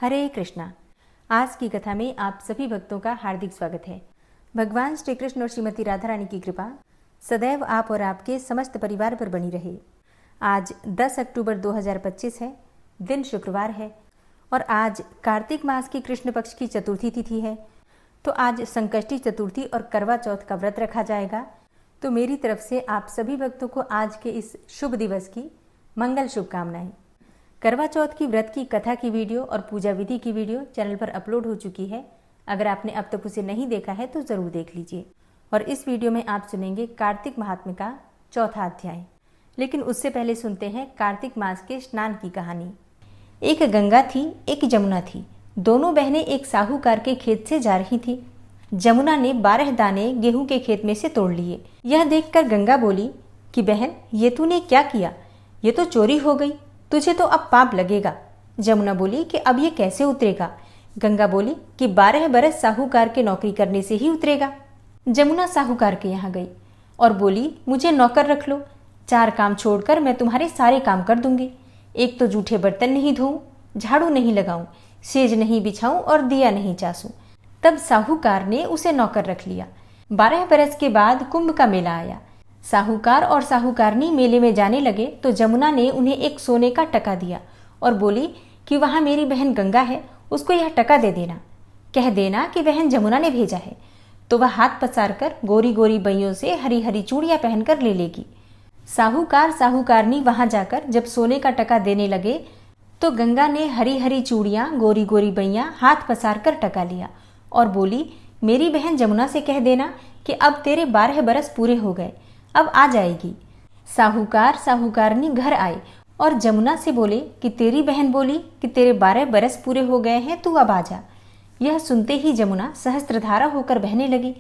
हरे कृष्णा। आज की कथा में आप सभी भक्तों का हार्दिक स्वागत है। भगवान श्री कृष्ण और श्रीमती राधा रानी की कृपा सदैव आप और आपके समस्त परिवार पर बनी रहे। आज 10 अक्टूबर 2025 है, दिन शुक्रवार है और आज कार्तिक मास की कृष्ण पक्ष की चतुर्थी तिथि है। तो आज संकष्टी चतुर्थी और करवा चौथ का व्रत रखा जाएगा। तो मेरी तरफ से आप सभी भक्तों को आज के इस शुभ दिवस की मंगल शुभकामनाएं। करवा चौथ की व्रत की कथा की वीडियो और पूजा विधि की वीडियो चैनल पर अपलोड हो चुकी है। अगर आपने अब तक उसे नहीं देखा है तो ज़रूर देख लीजिए। और इस वीडियो में आप सुनेंगे कार्तिक महात्म्य का चौथा अध्याय। लेकिन उससे पहले सुनते हैं कार्तिक मास के स्नान की कहानी। एक गंगा थी, एक जमुना थी। दोनों बहनें एक साहूकार के खेत से जा रही थी। जमुना ने 12 दाने गेहूं के खेत में से तोड़ लिए। यह देखकर गंगा बोली कि बहन, ये तूने क्या किया? ये तो चोरी हो गई, तुझे तो अब पाप लगेगा। जमुना बोली कि अब ये कैसे उतरेगा? गंगा बोली कि 12 बरस साहूकार के नौकरी करने से ही उतरेगा। जमुना साहूकार के यहाँ गई और बोली, मुझे नौकर रख लो, 4 काम छोड़कर मैं तुम्हारे सारे काम कर दूंगी। एक तो जूठे बर्तन नहीं धोऊं, झाड़ू नहीं लगाऊं, सेज नहीं बिछाऊं और दिया नहीं चासूं। तब साहूकार ने उसे नौकर रख लिया। 12 बरस के बाद कुंभ का मेला आया। साहूकार और साहूकारनी मेले में जाने लगे तो जमुना ने उन्हें एक सोने का टका दिया और बोली कि वहां मेरी बहन गंगा है, उसको यह टका दे देना। कह देना कि बहन जमुना ने भेजा है। तो वह हाथ पसार कर गोरी गोरी बइयों से हरी हरी चूड़ियां पहनकर ले लेगी। साहूकार साहूकारनी वहां जाकर जब सोने का टका देने लगे तो गंगा ने हरी हरी चूड़ियां, गोरी गोरी बइयां हाथ पसार कर टका लिया और बोली, मेरी बहन जमुना से कह देना कि अब तेरे 12 बरस पूरे हो गए, अब आ जाएगी। साहूकार साहूकारनी घर आए और जमुना से बोले कि तेरी बहन बोली कि तेरे 12 बरस पूरे हो गए हैं, तू अब आ जा। यह सुनते ही जमुना सहस्त्रधारा होकर बहने लगी।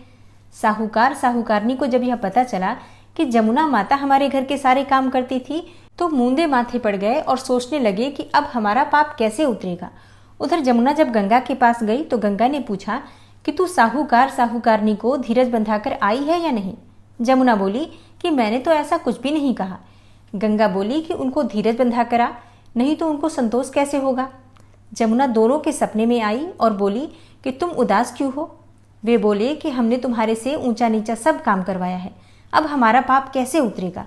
साहूकार साहूकारनी को जब यह पता चला कि जमुना माता हमारे घर के सारे काम करती थी तो मूंदे माथे पड़ गए और सोचने लगे कि अब हमारा पाप कैसे उतरेगा। उधर जमुना जब गंगा के पास गई तो गंगा ने पूछा कि तू साहूकार साहूकारनी को धीरज बंधाकर आई है या नहीं? जमुना बोली कि मैंने तो ऐसा कुछ भी नहीं कहा। गंगा बोली कि उनको धीरज बंधा करा, नहीं तो उनको संतोष कैसे होगा। जमुना दोनों के सपने में आई और बोली कि तुम उदास क्यों हो? वे बोले कि हमने तुम्हारे से ऊंचा नीचा सब काम करवाया है, अब हमारा पाप कैसे उतरेगा?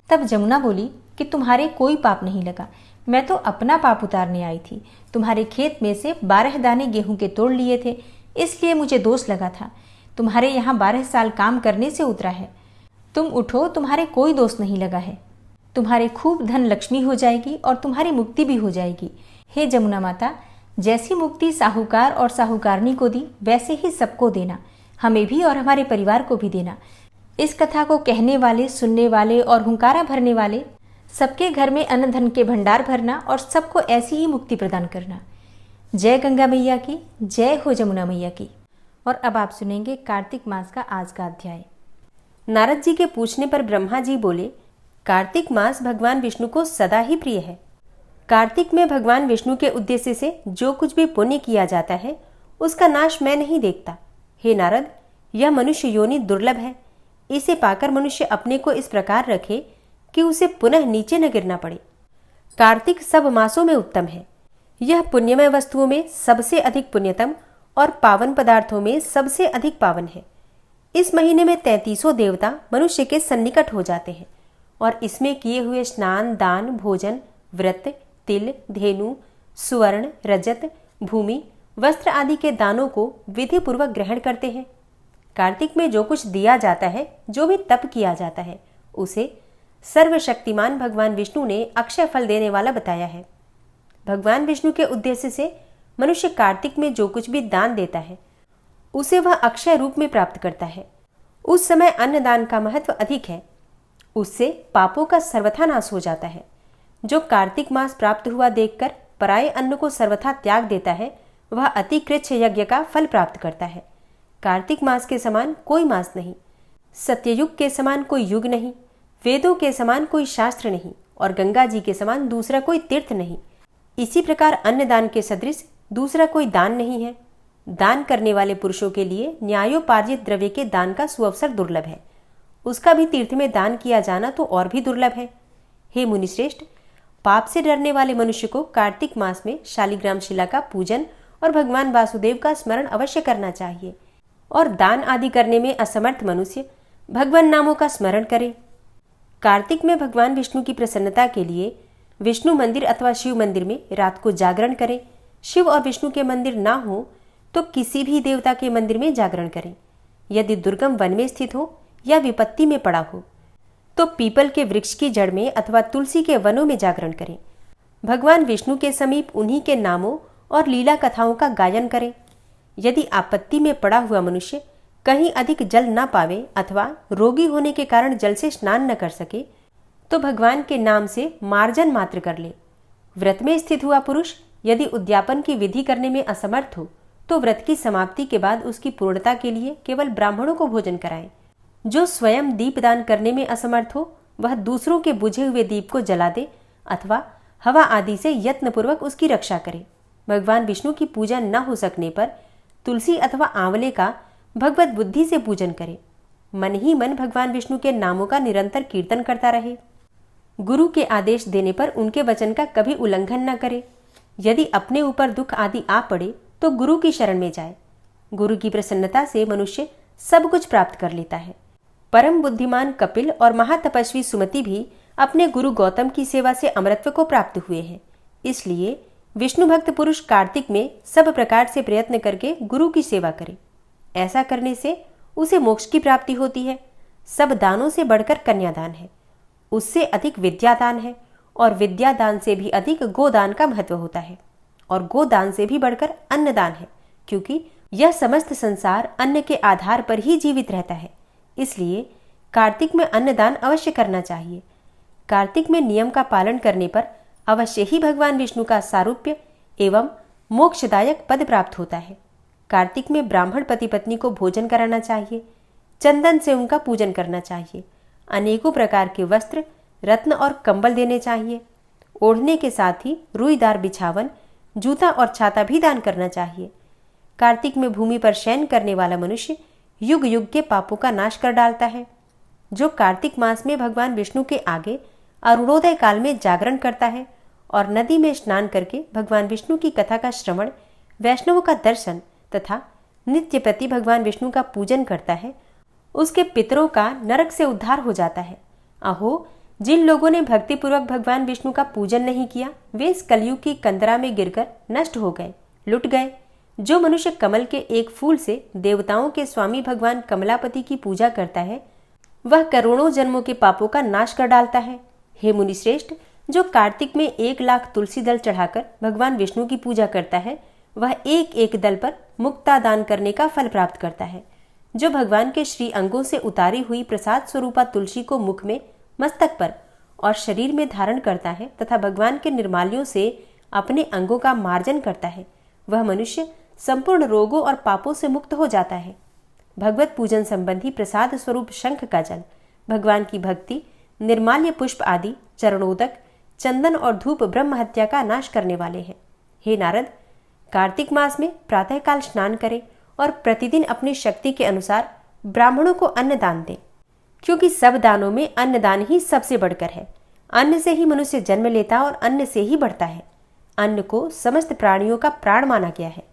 तब जमुना बोली कि तुम्हारे कोई पाप नहीं लगा, मैं तो अपना पाप उतारने आई थी। तुम्हारे खेत में से 12 दाने गेहूं के तोड़ लिए थे, इसलिए मुझे दोष लगा था। तुम्हारे यहाँ 12 साल काम करने से उतरा है। तुम उठो, तुम्हारे कोई दोष नहीं लगा है। तुम्हारे खूब धन लक्ष्मी हो जाएगी और तुम्हारी मुक्ति भी हो जाएगी। हे जमुना माता, जैसी मुक्ति साहूकार और साहूकारनी को दी वैसे ही सबको देना, हमें भी और हमारे परिवार को भी देना। इस कथा को कहने वाले, सुनने वाले और हुंकारा भरने वाले सबके घर में अन्न धन के भंडार भरना और सबको ऐसी ही मुक्ति प्रदान करना। जय गंगा मैया की, जय हो जमुना मैया की। और अब आप सुनेंगे कार्तिक मास का आज का अध्याय। नारद जी के पूछने पर ब्रह्मा जी बोले, कार्तिक मास भगवान विष्णु को सदा ही प्रिय है। कार्तिक में भगवान विष्णु के उद्देश्य से जो कुछ भी पुण्य किया जाता है उसका नाश मैं नहीं देखता। हे नारद, यह मनुष्य योनि दुर्लभ है। इसे पाकर मनुष्य अपने को इस प्रकार रखे कि उसे पुनः नीचे न गिरना पड़े। कार्तिक सब मासों में उत्तम है। यह पुण्यमय वस्तुओं में सबसे अधिक पुण्यतम और पावन पदार्थों में सबसे अधिक पावन है। इस महीने में 33 देवता मनुष्य के सन्निकट हो जाते हैं और इसमें किए हुए स्नान, दान, भोजन, व्रत, तिल, धेनु, सुवर्ण, रजत, भूमि, वस्त्र आदि के दानों को विधि पूर्वक ग्रहण करते हैं। कार्तिक में जो कुछ दिया जाता है, जो भी तप किया जाता है, उसे सर्वशक्तिमान भगवान विष्णु ने अक्षय फल देने वाला बताया है। भगवान विष्णु के उद्देश्य से मनुष्य कार्तिक में जो कुछ भी दान देता है उसे वह अक्षय रूप में प्राप्त करता है। उस समय अन्नदान का महत्व अधिक है। उससे पापों का सर्वथा नाश हो जाता है। जो कार्तिक मास प्राप्त हुआ देखकर पराये अन्न को सर्वथा त्याग देता है वह अतिकृच्छ यज्ञ का फल प्राप्त करता है। कार्तिक मास के समान कोई मास नहीं, सत्ययुग के समान कोई युग नहीं, वेदों के समान कोई शास्त्र नहीं और गंगा जी के समान दूसरा कोई तीर्थ नहीं। इसी प्रकार अन्नदान के सदृश दूसरा कोई दान नहीं है। दान करने वाले पुरुषों के लिए न्यायोपार्जित द्रव्य के दान का सुअवसर दुर्लभ है। उसका भी तीर्थ में दान किया जाना तो और भी दुर्लभ है। हे मुनिश्रेष्ठ, पाप से डरने वाले मनुष्य को कार्तिक मास में शालिग्राम शिला का पूजन और भगवान वासुदेव का स्मरण अवश्य करना चाहिए। और दान आदि करने में असमर्थ मनुष्य भगवान नामों का स्मरण करे। कार्तिक में भगवान विष्णु की प्रसन्नता के लिए विष्णु मंदिर अथवा शिव मंदिर में रात को जागरण करें। शिव और विष्णु के मंदिर ना हो तो किसी भी देवता के मंदिर में जागरण करें। यदि दुर्गम वन में स्थित हो या विपत्ति में पड़ा हो तो पीपल के वृक्ष की जड़ में अथवा तुलसी के वनों में जागरण करें। भगवान विष्णु के समीप उन्हीं के नामों और लीला कथाओं का गायन करें। यदि आपत्ति में पड़ा हुआ मनुष्य कहीं अधिक जल न पावे अथवा रोगी होने के कारण जल से स्नान न कर सके तो भगवान के नाम से मार्जन मात्र कर ले। व्रत में स्थित हुआ पुरुष यदि उद्यापन की विधि करने में असमर्थ हो तो व्रत की समाप्ति के बाद उसकी पूर्णता के लिए केवल ब्राह्मणों को भोजन कराएं। जो स्वयं दीपदान करने में असमर्थ हो वह दूसरों के बुझे हुए दीप को जला दे अथवा हवा आदि से यत्नपूर्वक उसकी रक्षा करे। भगवान विष्णु की पूजा न हो सकने पर तुलसी अथवा आंवले का भगवत बुद्धि से पूजन करे। मन ही मन भगवान विष्णु के नामों का निरंतर कीर्तन करता रहे। गुरु के आदेश देने पर उनके वचन का कभी उल्लंघन न करे। यदि अपने ऊपर दुख आदि आ पड़े तो गुरु की शरण में जाए। गुरु की प्रसन्नता से मनुष्य सब कुछ प्राप्त कर लेता है। परम बुद्धिमान कपिल और महातपस्वी सुमति भी अपने गुरु गौतम की सेवा से अमरत्व को प्राप्त हुए हैं। इसलिए विष्णु भक्त पुरुष कार्तिक में सब प्रकार से प्रयत्न करके गुरु की सेवा करे। ऐसा करने से उसे मोक्ष की प्राप्ति होती है। सब दानों से बढ़कर कन्यादान है, उससे अधिक विद्यादान है और विद्यादान से भी अधिक गोदान का महत्व होता है और गोदान से भी बढ़कर अन्नदान है, क्योंकि यह समस्त संसार अन्न के आधार पर ही जीवित रहता है। इसलिए कार्तिक में अन्नदान अवश्य करना चाहिए। कार्तिक में नियम का पालन करने पर अवश्य ही भगवान विष्णु का सारूप्य एवं मोक्षदायक पद प्राप्त होता है। कार्तिक में ब्राह्मण पति पत्नी को भोजन कराना चाहिए, चंदन से उनका पूजन करना चाहिए, अनेकों प्रकार के वस्त्र, रत्न और कंबल देने चाहिए। ओढ़ने के साथ ही रुईदार बिछावन, जूता और छाता भी दान करना चाहिए। कार्तिक में भूमि पर शयन करने वाला मनुष्य युग युग के पापों का नाश कर डालता है। जो कार्तिक मास में भगवान विष्णु के आगे अरुणोदय काल में जागरण करता है और नदी में स्नान करके भगवान विष्णु की कथा का श्रवण, वैष्णवों का दर्शन तथा नित्य प्रति भगवान विष्णु का पूजन करता है, उसके पितरों का नरक से उद्धार हो जाता है। अहो, जिन लोगों ने भक्तिपूर्वक भगवान विष्णु का पूजन नहीं किया वे इस कलयुग की कंदरा में गिरकर नष्ट हो गए, लुट गए। जो मनुष्य कमल के एक फूल से देवताओं के स्वामी भगवान कमलापति की पूजा करता है वह करोड़ों जन्मों के पापों का नाश कर डालता है। हे मुनिश्रेष्ठ, जो कार्तिक में 1,00,000 तुलसी दल चढ़ाकर भगवान विष्णु की पूजा करता है वह एक एक दल पर मुक्ता दान करने का फल प्राप्त करता है। जो भगवान के श्री अंगों से उतारी हुई प्रसाद स्वरूपा तुलसी को मुख में, मस्तक पर और शरीर में धारण करता है तथा भगवान के निर्माल्यों से अपने अंगों का मार्जन करता है, वह मनुष्य संपूर्ण रोगों और पापों से मुक्त हो जाता है। भगवत पूजन संबंधी प्रसाद स्वरूप शंख का जल, भगवान की भक्ति, निर्माल्य पुष्प आदि, चरणोदक, चंदन और धूप ब्रह्म हत्या का नाश करने वाले हैं। हे नारद, कार्तिक मास में प्रातःकाल स्नान करें और प्रतिदिन अपनी शक्ति के अनुसार ब्राह्मणों को अन्न दान दें, क्योंकि सब दानों में अन्नदान ही सबसे बढ़कर है। अन्न से ही मनुष्य जन्म लेता और अन्न से ही बढ़ता है। अन्न को समस्त प्राणियों का प्राण माना गया है।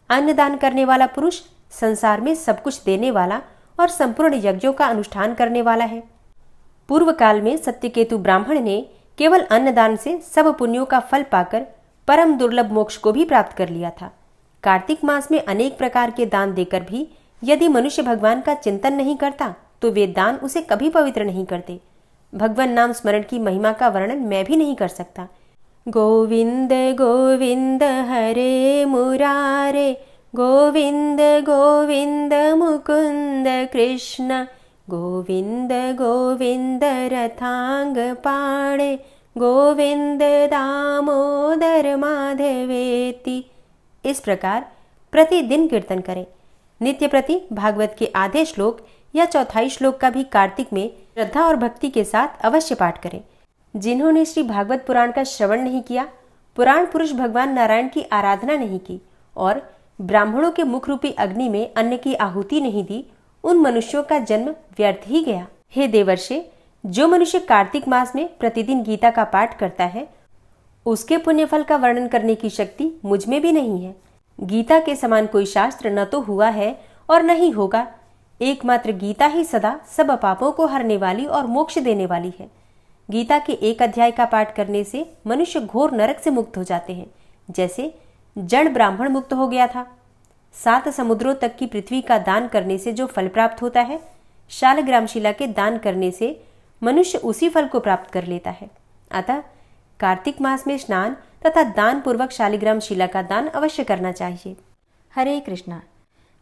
अन्न दान करने वाला पुरुष संसार में सब कुछ देने वाला और संपूर्ण यज्ञों का अनुष्ठान करने वाला है। पूर्व काल में सत्यकेतु ब्राह्मण ने केवल अन्नदान से सब पुण्यों का फल पाकर परम दुर्लभ मोक्ष को भी प्राप्त कर लिया था। कार्तिक मास में अनेक प्रकार के दान देकर भी यदि मनुष्य भगवान का चिंतन नहीं करता तो वे दान उसे कभी पवित्र नहीं करते। भगवान नाम स्मरण की महिमा का वर्णन मैं भी नहीं कर सकता। गोविंद गोविंद हरे मुरारे, गोविंद गोविंद मुकुंद कृष्ण, गोविंद गोविंद रथांग पाणे, गोविंद दामोदर माधवेति। इस प्रकार प्रतिदिन कीर्तन करें। नित्य प्रति भागवत के आधे श्लोक या चौथाई श्लोक का भी कार्तिक में श्रद्धा और भक्ति के साथ अवश्य पाठ करें। जिन्होंने श्री भागवत पुराण का श्रवण नहीं किया, पुराण पुरुष भगवान नारायण की आराधना नहीं की और ब्राह्मणों के मुख रूपी अग्नि में अन्न की आहुति नहीं दी, उन मनुष्यों का जन्म व्यर्थ ही गया। हे देवर्षि, जो मनुष्य कार्तिक मास में प्रतिदिन गीता का पाठ करता है उसके पुण्यफल का वर्णन करने की शक्ति मुझ में भी नहीं है। गीता के समान कोई शास्त्र न तो हुआ है और न ही होगा। एकमात्र गीता ही सदा सब पापों को हरने वाली और मोक्ष देने वाली है। गीता के एक अध्याय का पाठ करने से मनुष्य घोर नरक से मुक्त हो जाते हैं, जैसे जड़ ब्राह्मण मुक्त हो गया था। 7 समुद्रों तक की पृथ्वी का दान करने से जो फल प्राप्त होता है, शालग्राम शिला के दान करने से मनुष्य उसी फल को प्राप्त कर लेता है। अतः कार्तिक मास में स्नान तथा दान पूर्वक शालिग्राम शिला का दान अवश्य करना चाहिए। हरे कृष्णा।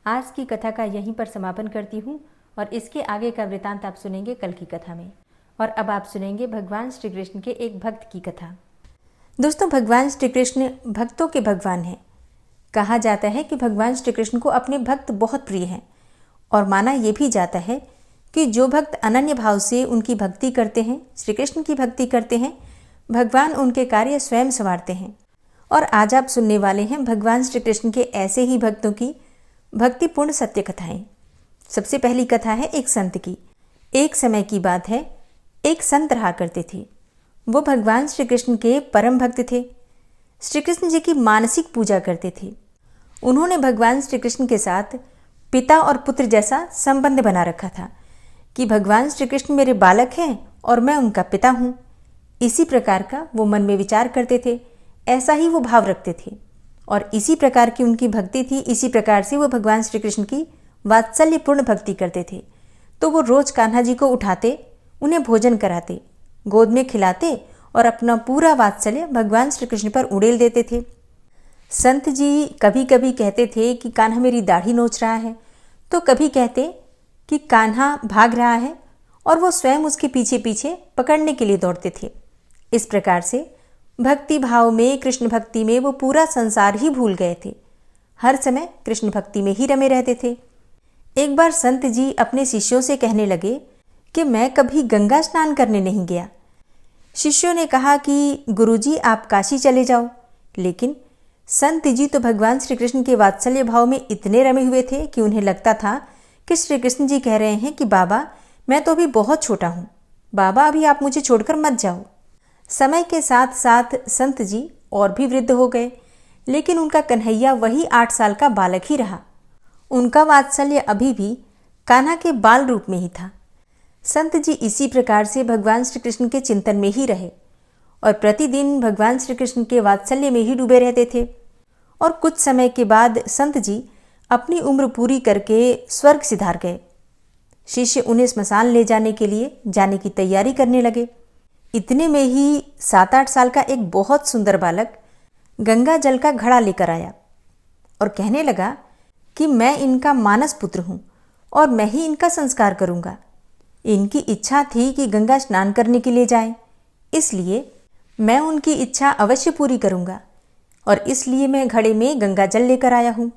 आज की कथा का यहीं पर समापन करती हूँ और इसके आगे का वृतांत आप सुनेंगे कल की कथा में। और अब आप सुनेंगे भगवान श्री कृष्ण के एक भक्त की कथा। दोस्तों, भगवान श्री कृष्ण भक्तों के भगवान हैं। कहा जाता है कि भगवान श्री कृष्ण को अपने भक्त बहुत प्रिय हैं और माना यह भी जाता है कि जो भक्त अनन्य भाव से उनकी भक्ति करते हैं, श्री कृष्ण की भक्ति करते हैं, भगवान उनके कार्य स्वयं संवारते हैं। और आज आप सुनने वाले हैं भगवान श्री कृष्ण के ऐसे ही भक्तों की भक्तिपूर्ण सत्य कथाएं। सबसे पहली कथा है एक संत की। एक समय की बात है, एक संत रहा करते थे। वो भगवान श्री कृष्ण के परम भक्त थे। श्री कृष्ण जी की मानसिक पूजा करते थे। उन्होंने भगवान श्री कृष्ण के साथ पिता और पुत्र जैसा संबंध बना रखा था कि भगवान श्री कृष्ण मेरे बालक हैं और मैं उनका पिता हूँ। इसी प्रकार का वो मन में विचार करते थे, ऐसा ही वो भाव रखते थे और इसी प्रकार की उनकी भक्ति थी। इसी प्रकार से वो भगवान श्री कृष्ण की वात्सल्यपूर्ण भक्ति करते थे। तो वो रोज कान्हा जी को उठाते, उन्हें भोजन कराते, गोद में खिलाते और अपना पूरा वात्सल्य भगवान श्री कृष्ण पर उड़ेल देते थे। संत जी कभी कभी कहते थे कि कान्हा मेरी दाढ़ी नोच रहा है, तो कभी कहते कि कान्हा भाग रहा है और वो स्वयं उसके पीछे पीछे पकड़ने के लिए दौड़ते थे। इस प्रकार से भक्ति भाव में, कृष्ण भक्ति में वो पूरा संसार ही भूल गए थे। हर समय कृष्ण भक्ति में ही रमे रहते थे। एक बार संत जी अपने शिष्यों से कहने लगे कि मैं कभी गंगा स्नान करने नहीं गया। शिष्यों ने कहा कि गुरुजी आप काशी चले जाओ, लेकिन संत जी तो भगवान श्री कृष्ण के वात्सल्य भाव में इतने रमे हुए थे कि उन्हें लगता था कि श्री कृष्ण जी कह रहे हैं कि बाबा मैं तो अभी बहुत छोटा हूँ, बाबा अभी आप मुझे छोड़कर मत जाओ। समय के साथ साथ संत जी और भी वृद्ध हो गए, लेकिन उनका कन्हैया वही 8 साल का बालक ही रहा। उनका वात्सल्य अभी भी कान्हा के बाल रूप में ही था। संत जी इसी प्रकार से भगवान श्री कृष्ण के चिंतन में ही रहे और प्रतिदिन भगवान श्री कृष्ण के वात्सल्य में ही डूबे रहते थे। और कुछ समय के बाद संत जी अपनी उम्र पूरी करके स्वर्ग सिधार गए। शिष्य उन्हें स्मशान ले जाने के लिए जाने की तैयारी करने लगे। इतने में ही 7-8 साल का एक बहुत सुंदर बालक गंगा जल का घड़ा लेकर आया और कहने लगा कि मैं इनका मानस पुत्र हूँ और मैं ही इनका संस्कार करूँगा। इनकी इच्छा थी कि गंगा स्नान करने के लिए जाएं, इसलिए मैं उनकी इच्छा अवश्य पूरी करूँगा और इसलिए मैं घड़े में गंगा जल लेकर आया हूँ।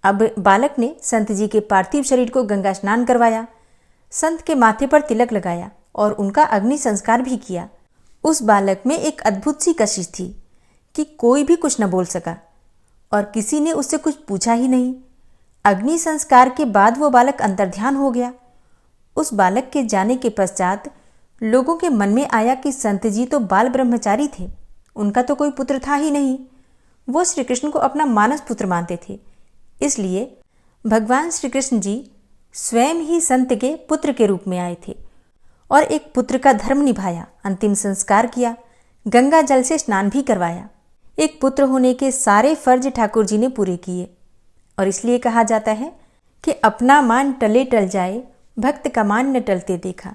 अब बालक ने संत जी के पार्थिव शरीर को गंगा स्नान करवाया, संत के माथे पर तिलक लगाया और उनका अग्नि संस्कार भी किया। उस बालक में एक अद्भुत सी कशिश थी कि कोई भी कुछ न बोल सका और किसी ने उससे कुछ पूछा ही नहीं। अग्नि संस्कार के बाद वो बालक अंतर्ध्यान हो गया। उस बालक के जाने के पश्चात लोगों के मन में आया कि संत जी तो बाल ब्रह्मचारी थे, उनका तो कोई पुत्र था ही नहीं। वो श्री कृष्ण को अपना मानस पुत्र मानते थे, इसलिए भगवान श्री कृष्ण जी स्वयं ही संत के पुत्र के रूप में आए थे और एक पुत्र का धर्म निभाया, अंतिम संस्कार किया, गंगा जल से स्नान भी करवाया। एक पुत्र होने के सारे फर्ज ठाकुर जी ने पूरे किए और इसलिए कहा जाता है कि अपना मान टले टल जाए, भक्त का मान न टलते देखा,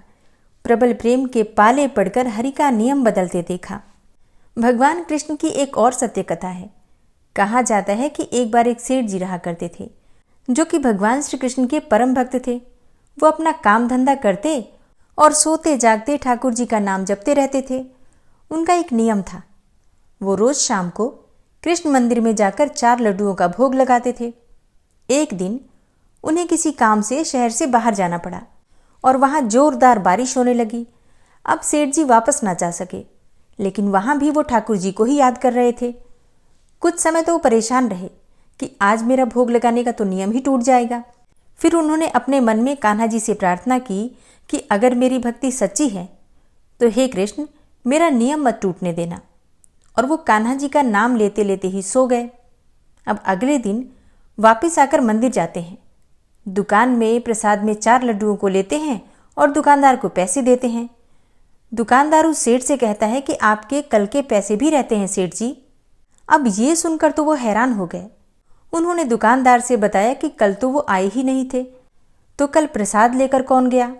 प्रबल प्रेम के पाले पड़कर हरि का नियम बदलते देखा। भगवान कृष्ण की एक और सत्य कथा है। कहा जाता है कि एक बार एक सेठ जी रहा करते थे जो कि भगवान श्री कृष्ण के परम भक्त थे। वो अपना काम धंधा करते और सोते जागते ठाकुर जी का नाम जपते रहते थे। उनका एक नियम था, वो रोज शाम को कृष्ण मंदिर में जाकर 4 लड्डुओं का भोग लगाते थे। एक दिन उन्हें किसी काम से शहर से बाहर जाना पड़ा और वहाँ जोरदार बारिश होने लगी। अब सेठ जी वापस ना जा सके, लेकिन वहाँ भी वो ठाकुर जी को ही याद कर रहे थे। कुछ समय तो वो परेशान रहे कि आज मेरा भोग लगाने का तो नियम ही टूट जाएगा। फिर उन्होंने अपने मन में कान्हा जी से प्रार्थना की कि अगर मेरी भक्ति सच्ची है तो हे कृष्ण, मेरा नियम मत टूटने देना। और वो कान्हा जी का नाम लेते लेते ही सो गए। अब अगले दिन वापस आकर मंदिर जाते हैं। दुकान में प्रसाद में 4 लड्डुओं को लेते हैं और दुकानदार को पैसे देते हैं। दुकानदार उस सेठ से कहता है कि आपके कल के पैसे भी रहते हैं सेठ जी। अब ये सुनकर तो वो हैरान हो गए। उन्होंने दुकानदार से बताया कि कल तो वो आए ही नहीं थे, तो कल प्रसाद लेकर कौन गया?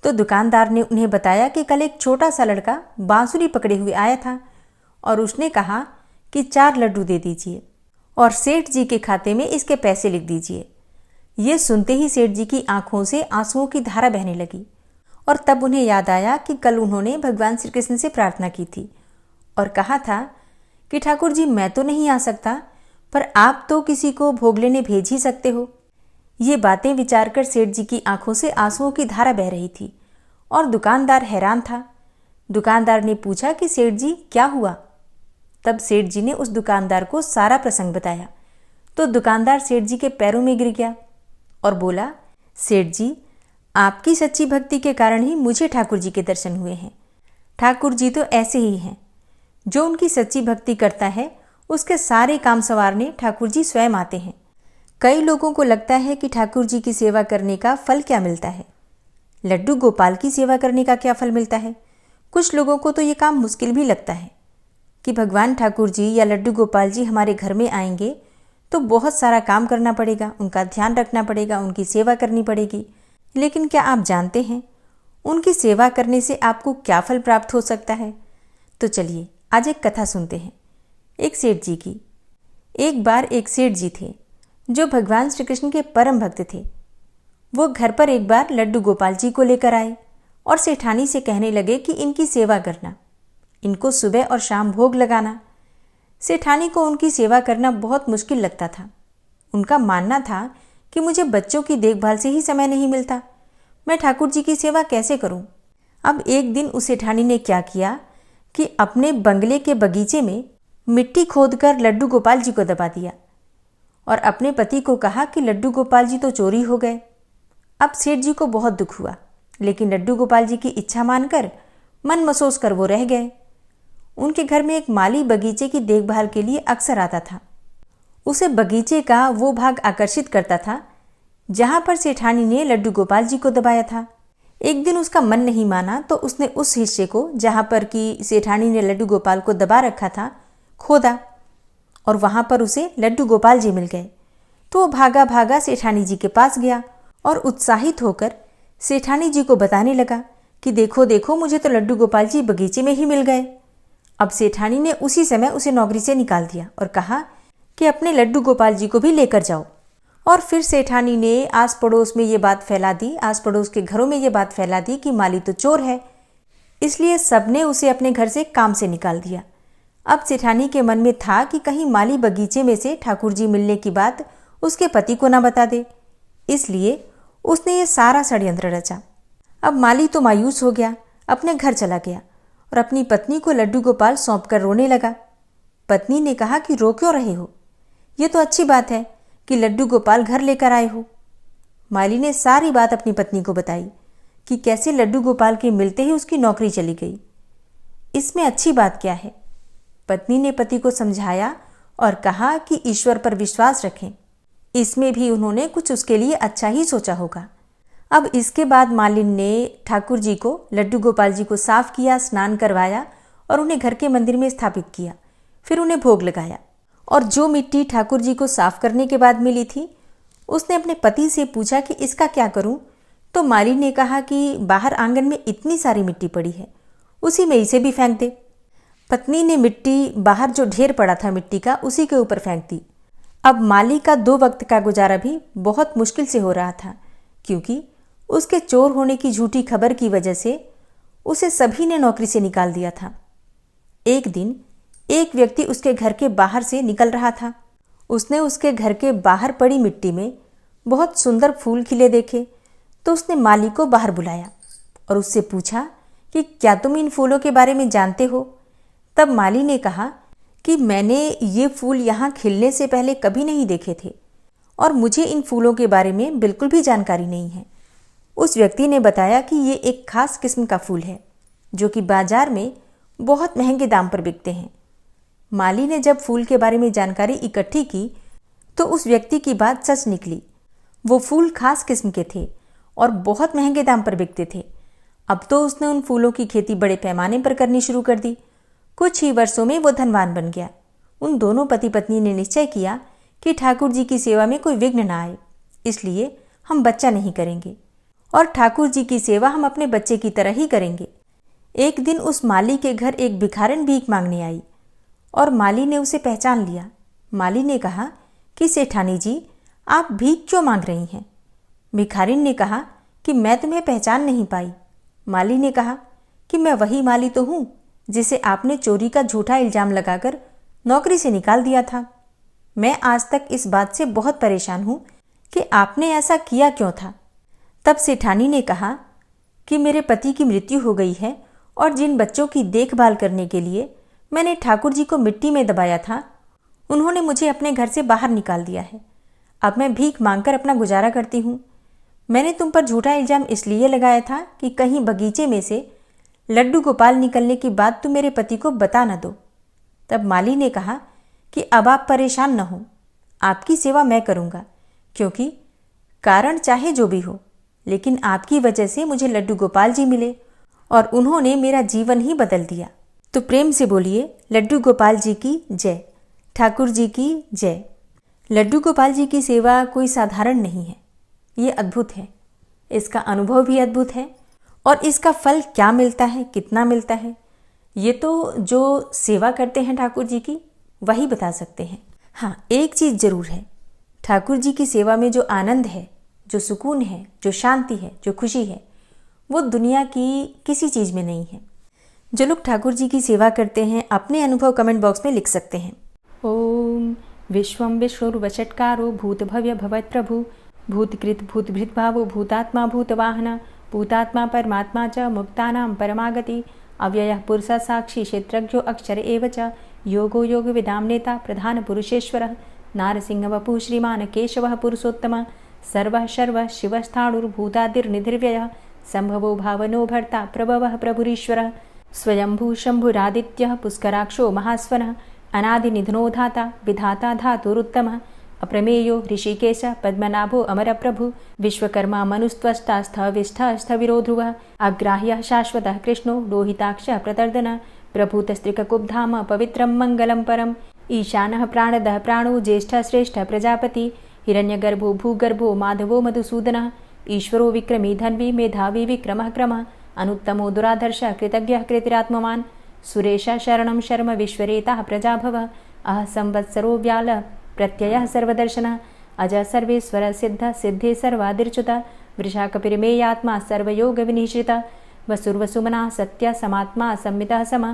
तो दुकानदार ने उन्हें बताया कि कल एक छोटा सा लड़का बांसुरी पकड़े हुए आया था और उसने कहा कि 4 लड्डू दे दीजिए और सेठ जी के खाते में इसके पैसे लिख दीजिए। ये सुनते ही सेठ जी की आंखों से आंसुओं की धारा बहने लगी और तब उन्हें याद आया कि कल उन्होंने भगवान श्री कृष्ण से प्रार्थना की थी और कहा था कि ठाकुर जी मैं तो नहीं आ सकता, पर आप तो किसी को भोग लेने भेज ही सकते हो। ये बातें विचार कर सेठ जी की आंखों से आंसुओं की धारा बह रही थी और दुकानदार हैरान था। दुकानदार ने पूछा कि सेठ जी क्या हुआ? तब सेठ जी ने उस दुकानदार को सारा प्रसंग बताया तो दुकानदार सेठ जी के पैरों में गिर गया और बोला, सेठ जी आपकी सच्ची भक्ति के कारण ही मुझे ठाकुर जी के दर्शन हुए हैं। ठाकुर जी तो ऐसे ही हैं, जो उनकी सच्ची भक्ति करता है उसके सारे काम संवारने ठाकुर जी स्वयं आते हैं। कई लोगों को लगता है कि ठाकुर जी की सेवा करने का फल क्या मिलता है। लड्डू गोपाल की सेवा करने का क्या फल मिलता है? कुछ लोगों को तो ये काम मुश्किल भी लगता है कि भगवान ठाकुर जी या लड्डू गोपाल जी हमारे घर में आएंगे तो बहुत सारा काम करना पड़ेगा, उनका ध्यान रखना पड़ेगा, उनकी सेवा करनी पड़ेगी। लेकिन क्या आप जानते हैं उनकी सेवा करने से आपको क्या फल प्राप्त हो सकता है? तो चलिए आज एक कथा सुनते हैं एक सेठ जी की। एक बार एक सेठ जी थे जो भगवान श्री कृष्ण के परम भक्त थे। वो घर पर एक बार लड्डू गोपाल जी को लेकर आए और सेठानी से कहने लगे कि इनकी सेवा करना, इनको सुबह और शाम भोग लगाना। सेठानी को उनकी सेवा करना बहुत मुश्किल लगता था। उनका मानना था कि मुझे बच्चों की देखभाल से ही समय नहीं मिलता, मैं ठाकुर जी की सेवा कैसे करूं? अब एक दिन उस सेठानी ने क्या किया कि अपने बंगले के बगीचे में मिट्टी खोदकर लड्डू गोपाल जी को दबा दिया और अपने पति को कहा कि लड्डू गोपाल जी तो चोरी हो गए। अब सेठ जी को बहुत दुख हुआ, लेकिन लड्डू गोपाल जी की इच्छा मानकर मन मसोस कर वो रह गए। उनके घर में एक माली बगीचे की देखभाल के लिए अक्सर आता था। उसे बगीचे का वो भाग आकर्षित करता था जहां पर सेठानी ने लड्डू गोपाल जी को दबाया था। एक दिन उसका मन नहीं माना तो उसने उस हिस्से को जहां पर कि सेठानी ने लड्डू गोपाल को दबा रखा था खोदा और वहां पर उसे लड्डू गोपाल जी मिल गए। तो वो भागा भागा सेठानी जी के पास गया और उत्साहित होकर सेठानी जी को बताने लगा कि देखो देखो मुझे तो लड्डू गोपाल जी बगीचे में ही मिल गए। अब सेठानी ने उसी समय उसे नौकरी से निकाल दिया और कहा कि अपने लड्डू गोपाल जी को भी लेकर जाओ। और फिर सेठानी ने आस पड़ोस में ये बात फैला दी, आस पड़ोस के घरों में ये बात फैला दी कि माली तो चोर है। इसलिए सबने उसे अपने घर से काम से निकाल दिया। अब सेठानी के मन में था कि कहीं माली बगीचे में से ठाकुर जी मिलने की बात उसके पति को ना बता दे, इसलिए उसने ये सारा षड्यंत्र रचा। अब माली तो मायूस हो गया, अपने घर चला गया और अपनी पत्नी को लड्डू गोपाल सौंपकर रोने लगा। पत्नी ने कहा कि रो क्यों रहे हो, ये तो अच्छी बात है कि लड्डू गोपाल घर लेकर आए हो। माली ने सारी बात अपनी पत्नी को बताई कि कैसे लड्डू गोपाल के मिलते ही उसकी नौकरी चली गई। इसमें अच्छी बात क्या है? पत्नी ने पति को समझाया और कहा कि ईश्वर पर विश्वास रखें, इसमें भी उन्होंने कुछ उसके लिए अच्छा ही सोचा होगा। अब इसके बाद मालिन ने ठाकुर जी को लड्डू गोपाल जी को साफ किया, स्नान करवाया और उन्हें घर के मंदिर में स्थापित किया। फिर उन्हें भोग लगाया और जो मिट्टी ठाकुर जी को साफ करने के बाद मिली थी उसने अपने पति से पूछा कि इसका क्या करूं? तो माली ने कहा कि बाहर आंगन में इतनी सारी मिट्टी पड़ी है, उसी में इसे भी फेंक दे। पत्नी ने मिट्टी बाहर जो ढेर पड़ा था मिट्टी का उसी के ऊपर फेंक दी। अब माली का 2 वक्त का गुजारा भी बहुत मुश्किल से हो रहा था, क्योंकि उसके चोर होने की झूठी खबर की वजह से उसे सभी ने नौकरी से निकाल दिया था। एक दिन एक व्यक्ति उसके घर के बाहर से निकल रहा था। उसने उसके घर के बाहर पड़ी मिट्टी में बहुत सुंदर फूल खिले देखे, तो उसने माली को बाहर बुलाया और उससे पूछा कि क्या तुम इन फूलों के बारे में जानते हो? तब माली ने कहा कि मैंने ये फूल यहाँ खिलने से पहले कभी नहीं देखे थे और मुझे इन फूलों के बारे में बिल्कुल भी जानकारी नहीं है। उस व्यक्ति ने बताया कि ये एक खास किस्म का फूल है जो कि बाजार में बहुत महंगे दाम पर बिकते हैं। माली ने जब फूल के बारे में जानकारी इकट्ठी की तो उस व्यक्ति की बात सच निकली। वो फूल खास किस्म के थे और बहुत महंगे दाम पर बिकते थे। अब तो उसने उन फूलों की खेती बड़े पैमाने पर करनी शुरू कर दी। कुछ ही वर्षों में वो धनवान बन गया। उन दोनों पति पत्नी ने निश्चय किया कि ठाकुर जी की सेवा में कोई विघ्न न आए, इसलिए हम बच्चा नहीं करेंगे और ठाकुर जी की सेवा हम अपने बच्चे की तरह ही करेंगे। एक दिन उस माली के घर एक भिखारिन भीख मांगने आई और माली ने उसे पहचान लिया। माली ने कहा कि सेठानी जी, आप भीख क्यों मांग रही हैं? भिखारिन ने कहा कि मैं तुम्हें पहचान नहीं पाई। माली ने कहा कि मैं वही माली तो हूँ जिसे आपने चोरी का झूठा इल्जाम लगाकर नौकरी से निकाल दिया था। मैं आज तक इस बात से बहुत परेशान हूँ कि आपने ऐसा किया क्यों था। तब सेठानी ने कहा कि मेरे पति की मृत्यु हो गई है और जिन बच्चों की देखभाल करने के लिए मैंने ठाकुर जी को मिट्टी में दबाया था, उन्होंने मुझे अपने घर से बाहर निकाल दिया है। अब मैं भीख मांगकर अपना गुजारा करती हूँ। मैंने तुम पर झूठा इल्जाम इसलिए लगाया था कि कहीं बगीचे में से लड्डू गोपाल निकलने की बात तुम मेरे पति को बता न दो। तब माली ने कहा कि अब आप परेशान न हो, आपकी सेवा मैं करूँगा, क्योंकि कारण चाहे जो भी हो, लेकिन आपकी वजह से मुझे लड्डू गोपाल जी मिले और उन्होंने मेरा जीवन ही बदल दिया। तो प्रेम से बोलिए, लड्डू गोपाल जी की जय, ठाकुर जी की जय। लड्डू गोपाल जी की सेवा कोई साधारण नहीं है, ये अद्भुत है। इसका अनुभव भी अद्भुत है और इसका फल क्या मिलता है, कितना मिलता है, ये तो जो सेवा करते हैं ठाकुर जी की वही बता सकते हैं। हाँ, एक चीज़ ज़रूर है, ठाकुर जी की सेवा में जो आनंद है, जो सुकून है, जो शांति है, जो खुशी है, वो दुनिया की किसी चीज़ में नहीं है। जो लोग ठाकुर जी की सेवा करते हैं अपने अनुभव कमेंट बॉक्स में लिख सकते हैं। ओम विश्वं विष्णुर्वषट्कारो भूतभव्य भवत्प्रभु भूतकृत भूतभृत भावो भूतात्मा भूतवाहन भूतात्मा परमात्मा च मुक्तानां परमागति अव्ययः पुरुषः साक्षी क्षेत्रज्ञो अक्षर एव च योगो योग विदाम नेता प्रधान पुरुषेश्वरः नारसिंह वपु श्रीमान केशवः पुरुषोत्तम सर्वः शर्वः शिवस्थाणुर्भूतादिर्निधिर्व्ययः संभवो भावनो भर्ता प्रभवः प्रभुरीश्वरः स्वयंभू शंभुरादित्यः पुष्कराक्षो महास्वनः अनादिनिधनो धाता विधाता धातुरुत्तमः अप्रमेयो ऋषिकेश पद्मनाभो अमरप्रभु विश्वकर्मा मनुस्त्वष्टा स्थविष्ठ स्थविरो ध्रुवः अग्राह्यः शाश्वतः कृष्णो लोहिताक्षः प्रतर्दन प्रभूतस्त्रिककुब्धाम पवित्रं मङ्गलं परम् ईशानः प्राणदः प्राणो ज्येष्ठः श्रेष्ठः प्रजापति हिरण्यगर्भो भूगर्भो माधवो मधुसूदनः ईश्वरो विक्रमी धन्वी मेधावी विक्रमः क्रमः अनुत्तमो दुराधर्षः कृतज्ञः कृतिरात्मवान् सुरेशः शरणं शर्म विश्वरेताः प्रजाभवः अह संवत्सरो व्याल प्रत्ययः सर्वदर्शनः अज सर्वेश्वर सिद्ध सिद्धे सर्वादिर्च्युत वृषाकपिर्मेयात्मा सर्वयोग वसुर्वसुमना सत्य समात्मा संमितः सम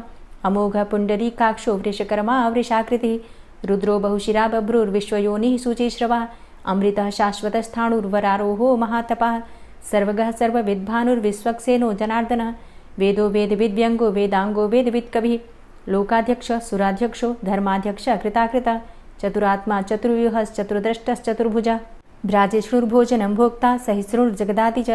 अमोघ पुंडरीकाक्षो वृषकर्मा वृषाकृतिः रुद्रो बहुशिरा बभ्रुर्विश्वयोनिः शुचिश्रवः अमृतः शाश्वतस्थाणुर्वरारोहो महातपः सर्वगः सर्वविद्भानुर्विश्वक्सेनो जनार्दनः वेदो वेदविद्व्यङ्गो वेदांगो वेदवित्कविः लोकाध्यक्ष सुराध्यक्षो धर्माध्यक्ष कृताकृत चतुरात्मा चतुर्व्यूहश्चतुर्द्रष्टश्चतुर्भुजः भ्राजेष्णुर्भोजनं भोक्ता सहिष्णुर्जगदाति च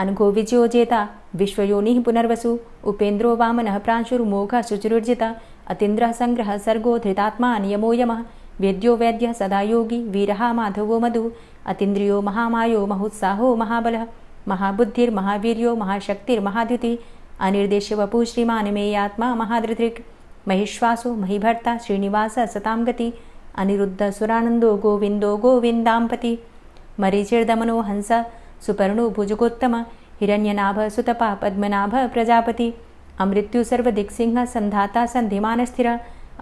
अनघो विजयोजेता विश्वयोनिः पुनर्वसु उपेन्द्रो वामनः प्रांशुर्मोघः शुचिरुर्जिता अतीन्द्रः संग्रहः सर्गो धृतात्मा नियमो यमः वेद्यो वैद्यः सदा योगी वीरः माधवो मधु अतीन्द्रियो महामायो महोत्साहो महाबलः महाबुद्धिर्महावीर्यो महाशक्तिर्महाद्युतिः अनिर्देश्य वपु श्रीमान् मेयात्मा महाधृतिर् महिश्वासो महीभर्ता श्रीनिवास सतां गति अनिरुद्ध सुरानंदो गोविंदो गोविंदांपति मरीचिर्दमनो हंस सुपर्णो भुजगोत्तम हिरण्यनाभ सुतपा पद्मनाभ प्रजापति अमृत्यु सर्वदिक्सिंह संधाता संधिमान स्थिर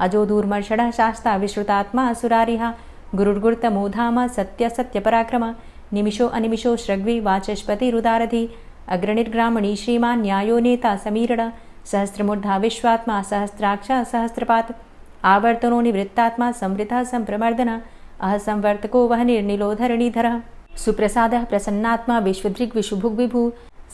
अजो दूर्मर्षण शास्ता विश्रुतात्मा सुरारिहा गुरुर्गुर्तमो धाम सत्य सत्य पराक्रम निमिषो अनिमिषो श्रग्वी वाचस्पतिरुदारधि अग्रणिर्ग्रामणी श्रीमान् न्यायो नेता समीरण सहस्रमूर्धा विश्वात्मा सहस्राक्ष सहस्रपात आवर्तनो निवृत्तात्मा संवृतः संप्रमर्दन अह संवर्तको वह निर्निलोधरणीधरः सुप्रसादः प्रसन्नात्मा विश्वदृग् विशुभुग् विभु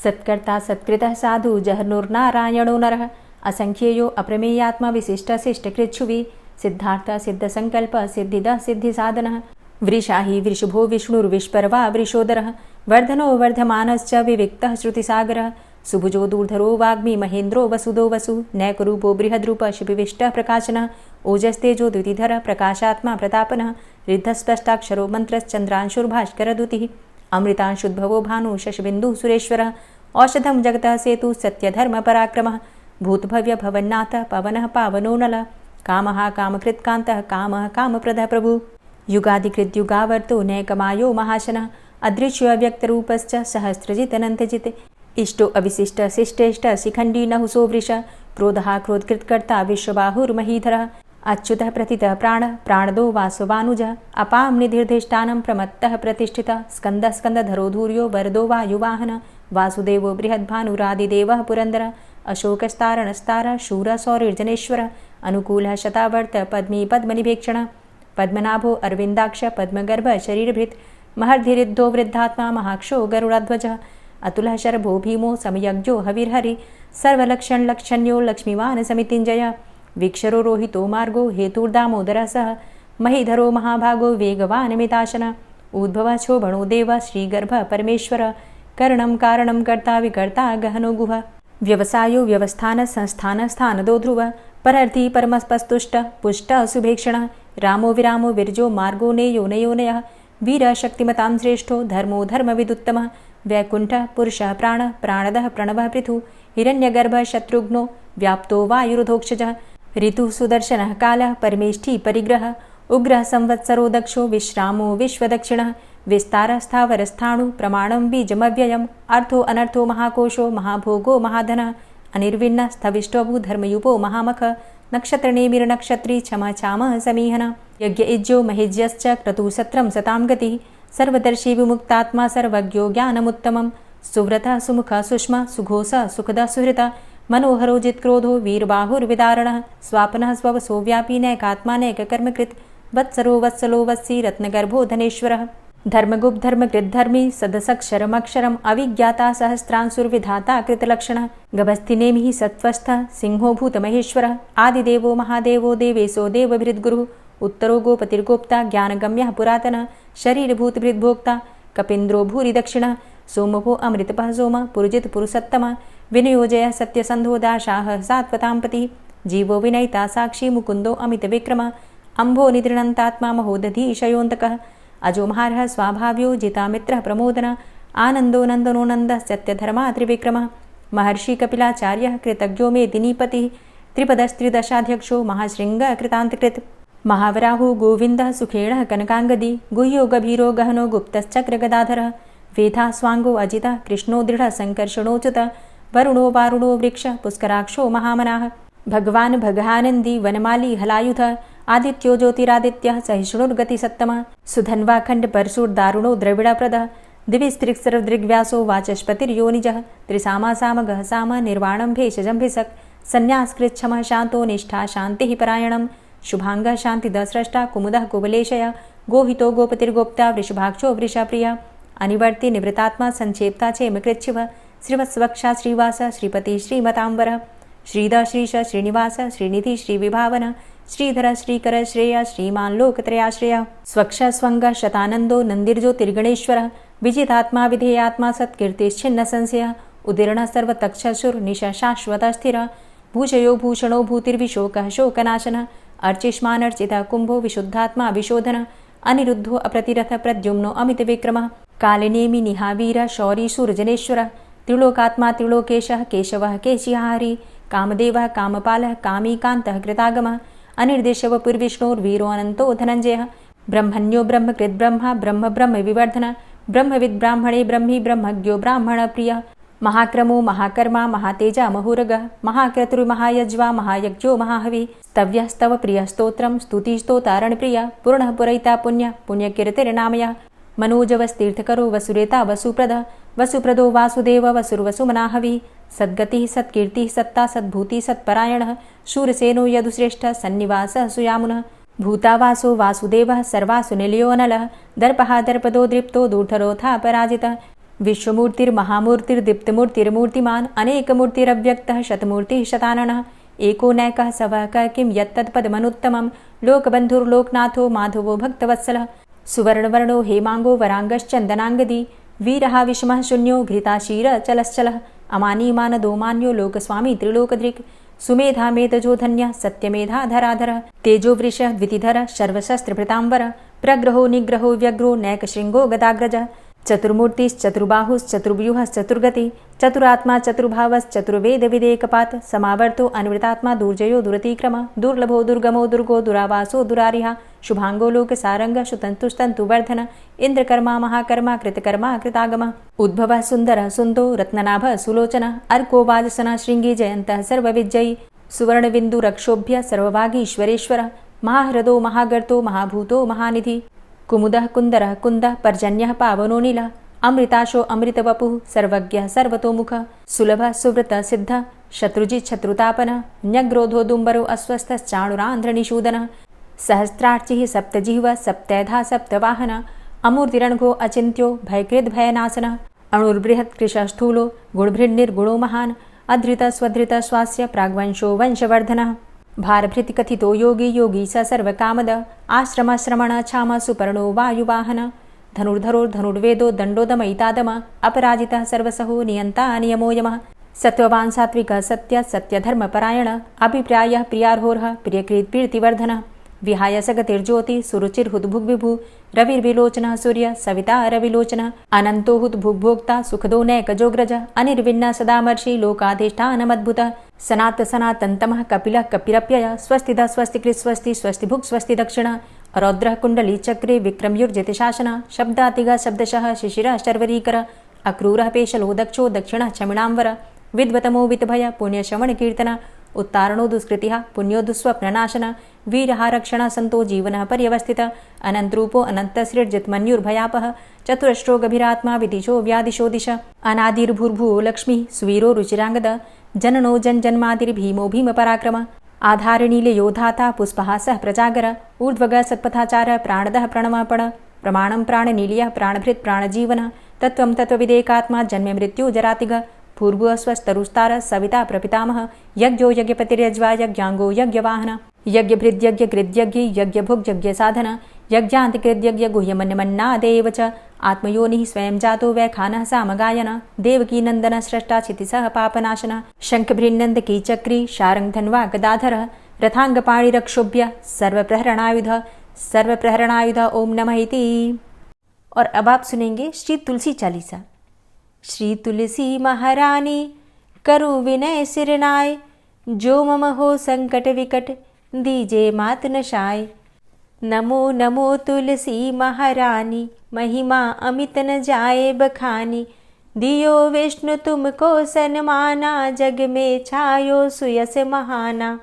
सत्कर्ता सत्कृतः साधु जहर्नुर्नारायणो नरः असंख्येयो अप्रमेयात्मा विशिष्टशिष्टकृच्छुवि सिद्धार्थ सिद्धसंकल्प सिद्धिदः सिद्धिसाधनः वृषाहि वृषभो विष्णुर्विष्पर्वा वृषोदरः वर्धनो वर्धमानश्च विविक्तः श्रुतिसागरः सुभुजो दूर्धरो वाग्मी महेन्द्रो वसुदो वसु नैकरूपो बृहद्रूप शिपिविष्टः प्रकाशनः ओजस्तेजो द्युतिधर प्रकाशात्मा प्रतापनः रिद्धस्पष्टाक्षरो मन्त्रश्चन्द्रांशुर्भास्करद्युतिः अमृतांशुद्भवो भानु शशबिन्दुः सुरेश्वरः औषधं जगतः सेतु सत्यधर्मपराक्रमः भूतभव्य भवन्नाथ पवनः पावनो नलः कामः कामकृत्कान्तः कामः कामप्रदः प्रभुः युगादिकृद्युगावर्तो नैकमायो महाशनः अदृश्योऽव्यक्तरूपश्च सहस्रजितनन्तजित् इष्टो अविशिष्ट शिष्टेष्ट शिखण्डी नहुसो वृष क्रोधः क्रोधकृत्कर्ता विश्वबाहुर्महीधरः अच्युतः प्रतितः प्राणः प्राणदो वासवानुजः अपां निधिर्धिष्ठानं प्रमत्तः प्रतिष्ठितः स्कन्दः स्कन्दधरो धूर्यो वरदो वायुवाहनः वासुदेवो बृहद्भानुरादिदेवः पुरन्दरः अशोकस्तारणस्तारः शूरः सौरिर्जनेश्वरः अनुकूलः शतावर्त पद्मी पद्मनिभेक्षणः पद्मनाभो अरविन्दाक्ष पद्मगर्भ शरीरभृत् महर्धिरिद्धो वृद्धात्मा महाक्षो गरुडाध्वजः अतुलः शरभो भीमो समयज्ञो हविर्हरि सर्वलक्षणलक्षण्यो लक्ष्मीवान् समितिञ्जयः वीक्षरो रोहितो मार्गो हेतुर्दामोदरः सः महीधरो महाभागो वेगवान् मिताशनः उद्भवः क्षोभणो देवः श्रीगर्भः परमेश्वरः करणं कारणं कर्ता विकर्ता गहनो गुहः व्यवसायो व्यवस्थान संस्थान स्थानदो ध्रुवः परर्थी परमस्पस्तुष्ट पुष्ट शुभेक्षणः रामो विरामो विरजो मार्गो नेयो नयोनयः वीरः शक्तिमतां श्रेष्ठो धर्मो धर्मविदुत्तमः वैकुण्ठः पुरुषः प्राणः प्राणदः प्रणवः पृथु हिरण्यगर्भः शत्रुघ्नो व्याप्तो वायुरुधोक्षजः ऋतुः सुदर्शनः कालः परमेष्ठी परिग्रहः उग्रः संवत्सरो दक्षो विश्रामो विश्वदक्षिणः विस्तारः स्थावरस्थाणु प्रमाणं बीजमव्ययम् अर्थो अनर्थो महाकोशो महाभोगो महाधनः अनिर्विण्णः स्थविष्टोऽभू धर्मयुपो महामखः नक्षत्रनेमिर्नक्षत्री क्षमा क्षामः समीहनः यज्ञ इज्यो महेज्यश्च क्रतुसत्रं सतां गतिः सर्वदर्शी विमुक्तात्मा सर्वज्ञो ज्ञानमुत्तमं सुव्रतः सुमुखः सुष्मा सुघोषः सुखदः सुहृतः मनोहरो जित्क्रोधो वीरबाहुर्विदारणः स्वापनः स्ववसो व्यापी नैकात्मा नैककर्मकृत् वत्सरो वत्सलो वत्सी रत्नगर्भो धनेश्वरः धर्मगुप्त धर्मकृद्धर्मी सदसक्षरमक्षरम् अविज्ञाता सहस्रांशुर्विधाता कृतलक्षणः गभस्तिनेमिः सत्त्वस्थः सिंहो भूतमहेश्वरः आदिदेवो महादेवो देवेशो देवभृद्गुरुः उत्तरो गोपतिर्गोप्ता ज्ञानगम्यः पुरातनः शरीरभूतभृद्भोक्ता कपीन्द्रो भूरि दक्षिणः सोमभो अमृतपः सोमः पुरुजित पुरुषोत्तमः विनयोजयः सत्यसन्धो दाशाः सात्वतां पतिः जीवो विनयिता साक्षी मुकुन्दो अमितविक्रमः अम्भो निद्रणन्तात्मा महोदधीशयोऽन्तकः अजो महारः स्वाभाव्यो जितामित्रः प्रमोदनः आनन्दो नन्दनो नन्दः सत्यधर्मा त्रिविक्रमः महर्षि कपिलाचार्यः कृतज्ञो मेदिनीपतिः त्रिपदस्त्रिदशाध्यक्षो महाशृङ्गः कृतान्तकृत् महावराहो गोविन्दः सुखेणः कनकाङ्गदी गुह्यो गभीरो गहनो गुप्तश्चक्रगदाधरः वेधा स्वाङ्गो अजितः कृष्णो दृढः सङ्कर्षणोच्युतः वरुणो वारुणो वृक्षः पुष्कराक्षो महामनाः भगवान् भगानन्दी वनमाली हलायुधः आदित्यो ज्योतिरादित्यः सहिष्णुर्गतिसत्तमः सुधन्वाखण्ड परशुर्दारुणो द्रविडप्रदः दिविस्त्रिक्सर्वदृग्व्यासो वाचस्पतिर्योनिजः त्रिसामासामगः साम निर्वाणं भेषजम्भिषक् सन्न्यासकृच्छमः शान्तो निष्ठा शान्तिः परायणं शुभाङ्गः शान्तिदस्रष्टा कुमुदः कुवलेशयः गोहितो गोपतिर्गोप्ता वृषभाक्षो वृषाप्रियः अनिवर्ति निवृतात्मा संक्षेप्ता चेमकृच्छिवः श्रीवत्सवक्षा श्रीवास श्रीपति श्रीमताम्बरः श्रीधः श्रीश श्रीनिवास श्रीनिधि श्रीविभावन श्रीधर श्रीकर श्रेय श्रीमान् लोकत्रयाश्रयः स्वक्ष स्वङ्ग शतानन्दो नन्दिर्ज्योतिर्गणेश्वरः विजितात्मा विधेयात्मा सत्कीर्तिश्छिन्न संशयः उदीर्णः सर्वतक्षशुर्निश शाश्वतः स्थिरः भूषयो भूषणो भूतिर्विशोकः शोकनाशनः अर्चिष्मानर्चितः कुम्भो विशुद्धात्मा विशोधनः अनिरुद्धो अप्रतिरथ प्रद्युम्नो अमितविक्रमः कालिनेमि निहावीर शौरी शूरजनेश्वरः त्रिलोकात्मा त्रिलोकेशः केशवः केशिहारी कामदेवः कामपालः कामीकान्तः कृतागमः अनिर्देशव पुर्विष्णोर्वीरो अनन्तो धनञ्जयः ब्रह्मण्यो ब्रह्मकृद्ब्रह्मा ब्रह्म ब्रह्म विवर्धनः ब्रह्मविद् ब्राह्मणे ब्रह्मी ब्रह्मज्ञो ब्राह्मणप्रियः महाक्रमो महाकर्मा महातेजा महोरगः महाक्रतुर्महायज्वा महायज्ञो महाहवि स्तव्यः स्तव प्रियः स्तोत्रं स्तुतिस्तोतारणप्रियः पूर्णः पुरैता पुण्यः पुण्यकीर्तिर्नामयः मनोजवस्तीर्थकरो वसुरेता वसुप्रदः वसुप्रदो वासुदेव वसुर्वसुमनाहवि सद्गतिः सत्कीर्तिः सत्ता सद्भूतिः सत्परायणः शूरसेनो यदुश्रेष्ठः सन्निवासः सुयामुनः भूतावासो वासुदेवः सर्वासु निलयोऽनलः दर्पः दर्पदो दृप्तो दूर्धरोथा पराजितः विश्वमूर्तिर्महामूर्तिर्दीप्तमूर्तिर्मूर्तिमान् अनेकमूर्तिरव्यक्तः शतमूर्तिः शताननः एको नैकः सवः किं यत्तत्पदमनुत्तमं लोकबन्धुर्लोकनाथो माधवो भक्तवत्सलः सुवर्णवर्णो हेमाङ्गो वराङ्गश्चन्दनाङ्गदी वीरः विषमः शून्यो घृताशीर चलश्चलः अमानीमानदो मान्यो लोकस्वामी त्रिलोकदृक् सुमेधा मेधजो धन्य सत्यमेधा धराधर तेजो वृष द्वितिधर सर्वशस्त्रभृतांबर प्रग्रहो निग्रहो व्यग्रो नैकशृंगो गदाग्रज चतुर्मूर्तिश्चतुर्बाहुश्चतुर्व्यूहश्चतुर्गति चतुरात्मा चतुर्भावश्चतुर्वेद विदेकपात समावर्तो अनिवृतात्मा दुर्जयो दुरतिक्रम दुर्लभो दुर्गमो दुर्गो दुरावासो दुरारिहा शुभांगो लोक सारंग शुतंतुस्तंतु वर्धन इंद्रकर्मा महाकर्मा कृतकर्मा कृतागम उद्भव सुंदर सुंदो रत्ननाभ सुलोचन अर्को वाजसन श्रृंगी जयंत सर्वविजयी सुवर्णबिंदु रक्षोभ्य सर्वभागीश्वरेश्वर महाहृदो महागर्तो महाभूतो महानिधि कुमुदः कुंदरः कुंदः पर्जन्यः पावनो नीलः अमृताशो अमृतवपुः सर्वज्ञः सर्वतोमुख सुलभ सुव्रत सिद्ध शत्रुजित् शत्रुतापन न्यग्रोधोदुम्बरो अस्वस्थश्चाणुरान्ध्रनिषूदन सहस्रार्चिः सप्तजिह्व सप्तैधा सप्तवाहन अमूर्तिरणघो अचिन्त्यो भयकृद् भयनाशन अणुर्बृहत्कृशस्थूलो गुणभृन्निर्गुणो महान् अधृत स्वधृत स्वास्य प्राग्वंशो वंशवर्धनः भारभृति कथितो योगी योगी स सर्वकामद आश्रम श्रमण छाम सुपर्णो वायुवाहन धनुर्धरो धनुर्वेदो दण्डोदमयितादम अपराजितः सर्वसहो नियन्ता नियमो यमः सत्त्ववान् सात्विक सत्य सत्यधर्मपरायण अभिप्रायः प्रियार्होर्ह प्रियकृत् प्रीतिवर्धनः विहाय सगतिर्ज्योति सुरुचिर्हुद्भुग्विभु रविर्विलोचनः सूर्य सविता रविलोचनः अनन्तो हुद्भुग्भोक्ता सुखदो नैकजोग्रज अनिर्विण्ण सदामर्षि लोकाधिष्ठानमद्भुतः सनात सनातन्तमः कपिलः कपिरप्यय स्वस्तिदा स्वस्तिकृत् स्वस्ति स्वस्तिभुक् स्वस्ति दक्षिण रौद्रः कुण्डली चक्रे विक्रमयुर्जितशासन शब्दातिगः शब्दशः शिशिरः शर्वरीकर अक्रूरः पेशलो दक्षो दक्षिणः क्षमिणाम्बर विद्वतमो वितभय पुण्यश्रवणकीर्तन उत्तारणो दुष्कृतिः पुण्यो दुःस्वप्ननाशन वीरः संतो जीवनः पर्यवस्थित अनन्तरूपो अनन्तसृर्जितमन्युर्भयापः चतुरष्ट्रो गभीरात्मा विदिशो व्यादिशो दिश अनादिर्भूर्भुवो लक्ष्मीः सुवीरो रुचिराङ्गद जननो जन्मादिर्भीमो भीमपराक्रम आधारनीलयो धाता पुष्पहासः प्रजागर ऊर्ध्वगः सत्पथाचार प्राणदः प्रणमापण प्रमाणं प्राणनीलयः प्राणभृत् प्राणजीवनः तत्त्वं तत्त्वविदेकात्मा जन्म मृत्यु जरातिग पूर्वस्वस्तरुस्तार सविता प्रपितामह यज्ञो यज्ञपतिर्यज्वा यज्ञांगो यज्ञवाहन यज्ञभृद्यज्ञकृद्यज्ञ यज्ञभुग्यज्ञसाधन यज्ञान्तिकृद्यज्ञ गुह्यमन्यमन्नादेव च आत्मयोनिः स्वयं जातो वैखानः सामगायन देवकीनन्दन स्रष्टा क्षितिसः पापनाशन शङ्खभृन्नन्दकी चक्री शारङ्गधन्वा गदाधरः रथाङ्गपाणिरक्षोभ्य सर्वप्रहरणायुध ओम नमः इति। और अब आप सुनेंगे श्री तुलसी चालीसा। श्री तुलसी महारानी करु विनय सिरनाय जो मम हो संकट विकट दीजे मात नशाय। नमो नमो तुलसी महारानी महिमा अमित न जाए बखानी दियो विष्णु तुमको सन्माना जग में छायो सुयस महाना।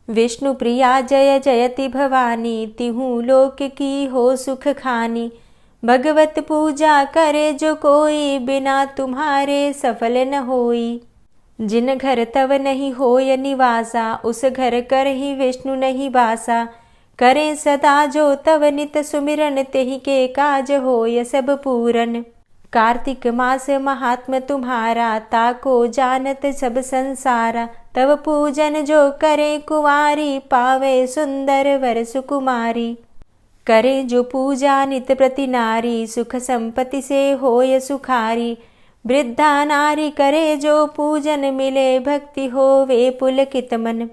विष्णु प्रिया जय जयति भवानी तिहु लोक की हो सुख खानी। भगवत पूजा करे जो कोई बिना तुम्हारे सफल न होई। जिन घर तव नहीं होय निवासा उस घर कर ही विष्णु नहीं बासा। करें सदा जो तव नित सुमिरन तेहि के काज होय सब पूरन। कार्तिक मास महात्म तुम्हारा ताको जानत सब संसारा। तव पूजन जो करे कुंवारी पावे सुंदर वर सुकुमारी। करे जो पूजा नित प्रति नारी सुख संपत्ति से होय सुखारी। वृद्धा नारी करे जो पूजन मिले भक्ति होवे पुलकित मन।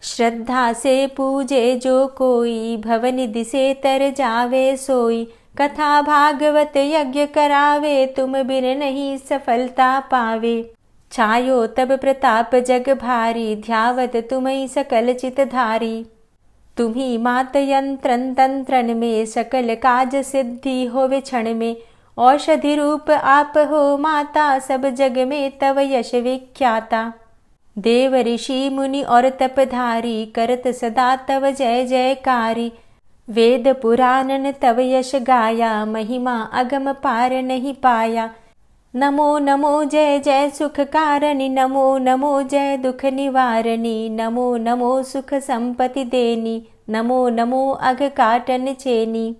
श्रद्धा से पूजे जो कोई भवनिधि से तर जावे सोई। कथा भागवत यज्ञ करावे तुम बिन नहीं सफलता पावे। छायो तब प्रताप जग भारी ध्यावत तुम्हि सकल चित धारी। तुम्ही मात यंत्रन तंत्रन में सकल काज सिद्धि होवे क्षण में। औषधि रूप आप हो माता सब जग में तव यश विख्याता। देव ऋषि मुनि और तपधारी करत सदा तव जय जयकारी। वेद पुराणन तव यश गाया महिमा अगम पार नहीं पाया। नमो नमो जय जय सुख कारणि नमो नमो जय दुख निवारणी। नमो नमो सुख संपत्ति देनी नमो नमो अघ काटन छेनी।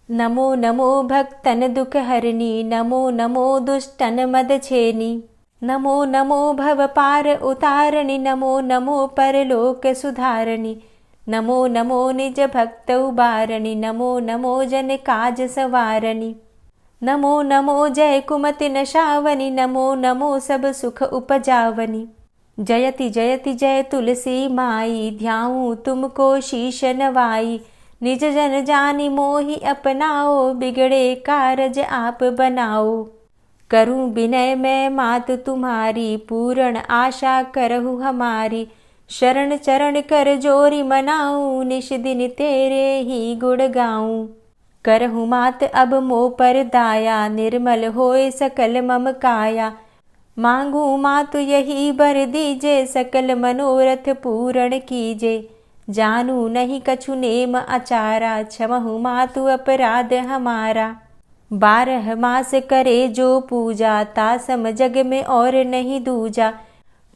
नमो नमो भक्तन दुख हरणी नमो नमो दुष्टन मद छेनी। नमो नमो भव पार उतारणी नमो नमो परलोक सुधारणी। नमो नमो निज भक्त उबारणी नमो नमो जन काज सवारणी। नमो नमो जय कुमति नशावनी, नमो नमो सब सुख उपजावनी। जयति जयति जय तुलसी माई, ध्याऊं तुमको शीश नवाई। निज जन जानि मोहि अपनाओ, बिगड़े कारज आप बनाओ। करूं विनय मैं मात तुम्हारी, पूर्ण आशा करहु हमारी। शरण चरण कर जोरी मनाऊं, निश दिन तेरे ही गुण गाऊं। करहु मात अब मोह पर दाया, निर्मल होए सकल मम काया। मांगू मातु यही बर दीजे, सकल मनोरथ पूर्ण कीजे। जानू नहीं कछु नेम आचारा, क्षमहु मातु अपराध हमारा। 12 मास करे जो पूजा, तासम जग में और नहीं दूजा।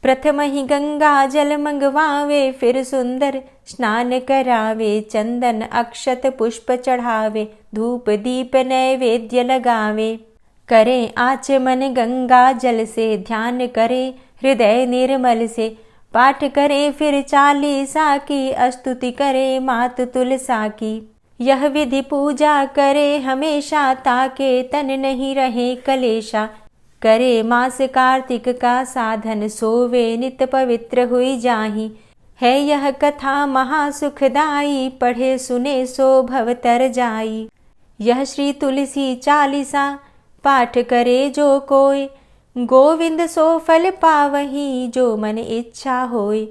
प्रथम ही गंगा जल मंगवावे, फिर सुंदर स्नान करावे। चंदन अक्षत पुष्प चढ़ावे, धूप दीप नैवेद्य लगावे। करें आचमन गंगा जल से, ध्यान करे हृदय निर्मल से। पाठ करे फिर 40 की, स्तुति करे मात तुलसा की। यह विधि पूजा करे हमेशा, ताके तन नहीं रहे कलेशा। करे मास कार्तिक का साधन, सोवे नित पवित्र हुई जाहि। है यह कथा महासुखदाई, पढ़े सुने सो भव तर जाई। यह श्री तुलसी 40 पाठ करे जो कोय, गोविंद सो फल पावही, जो मन इच्छा होय।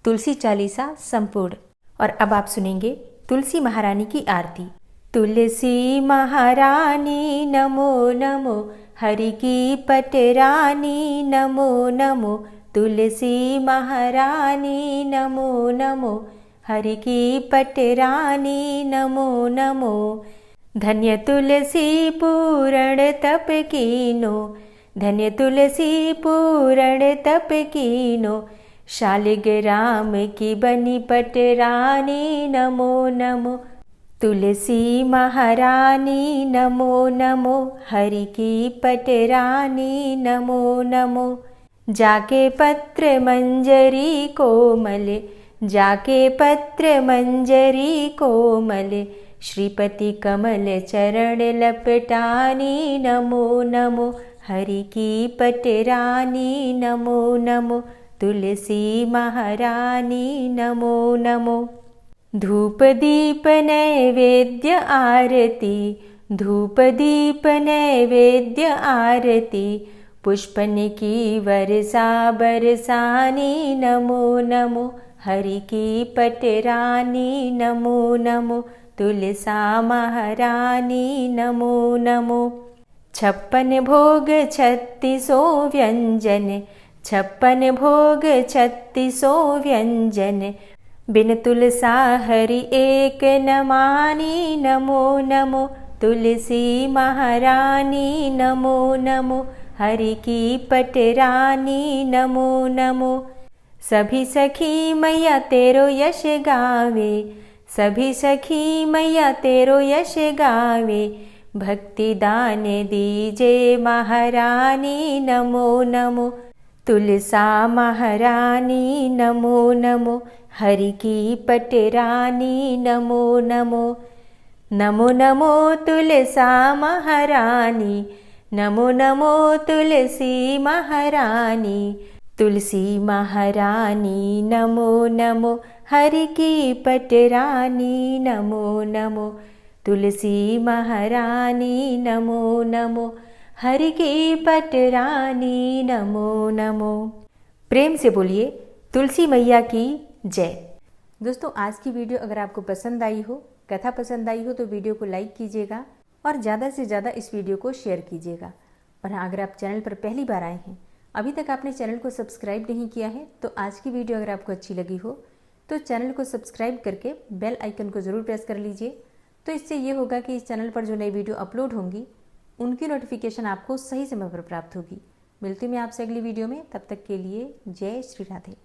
तुलसी 40 संपूर्ण। और अब आप सुनेंगे तुलसी महारानी की आरती। तुलसी महारानी नमो नमो, हरि की पटरानी नमो नमो। तुलसी महारानी नमो नमो, हरि की पटरानी नमो नमो। धन्य तुलसी पूर्ण तप कीनो, धन्य तुलसी पूर्ण तप कीनो। शालिग्राम की बनी पटरानी नमो नमो। तुलसी महारानी नमो नमो, हरि की पटरानी नमो नमो। जाके पत्र मंजरी कोमल, जाके पत्र मंजरी कोमल। श्रीपति कमल चरण लपटानी नमो नमो, हरि की पटरानी नमो नमो। तुलसी महारानी नमो नमो। धूप दीप नैवेद्य आरती, धूप दीप नैवेद्य आरती। पुष्पन की वर्षा बरसानी नमो नमो, हरि की पटरानी नमो नमो। तुलसा महारानी नमो नमो। 56 भोग 36 व्यंजन, 56 भोग 36 व्यंजन। बिन तुलसा हरि एक न मानी नमो नमो। तुलसी महारानी नमो नमो, हरि की पटरानी नमो नमो। सभी सखी मैया तेरो यश गावे, सभी सखी मैया तेरो यश गावे। भक्ति दान दीजे महारानी नमो नमो। तुलसा महारानी नमो नमो, हरि की पटरानी नमो नमो। नमो नमो तुलसा महारानी, नमो नमो तुलसी महारानी। तुलसी महारानी नमो नमो, हरि की पटरानी नमो नमो। तुलसी महारानी नमो नमो, हरि की पटरानी नमो नमो। प्रेम से बोलिए तुलसी मैया की जय। दोस्तों, आज की वीडियो अगर आपको पसंद आई हो, कथा पसंद आई हो, तो वीडियो को लाइक कीजिएगा और ज़्यादा से ज़्यादा इस वीडियो को शेयर कीजिएगा। और हाँ, अगर आप चैनल पर पहली बार आए हैं, अभी तक आपने चैनल को सब्सक्राइब नहीं किया है, तो आज की वीडियो अगर आपको अच्छी लगी हो तो चैनल को सब्सक्राइब करके बेल आइकन को ज़रूर प्रेस कर लीजिए। तो इससे ये होगा कि इस चैनल पर जो नई वीडियो अपलोड होंगी उनकी नोटिफिकेशन आपको सही समय पर प्राप्त होगी। मिलती हूँ मैं आपसे अगली वीडियो में, तब तक के लिए जय श्री राधे।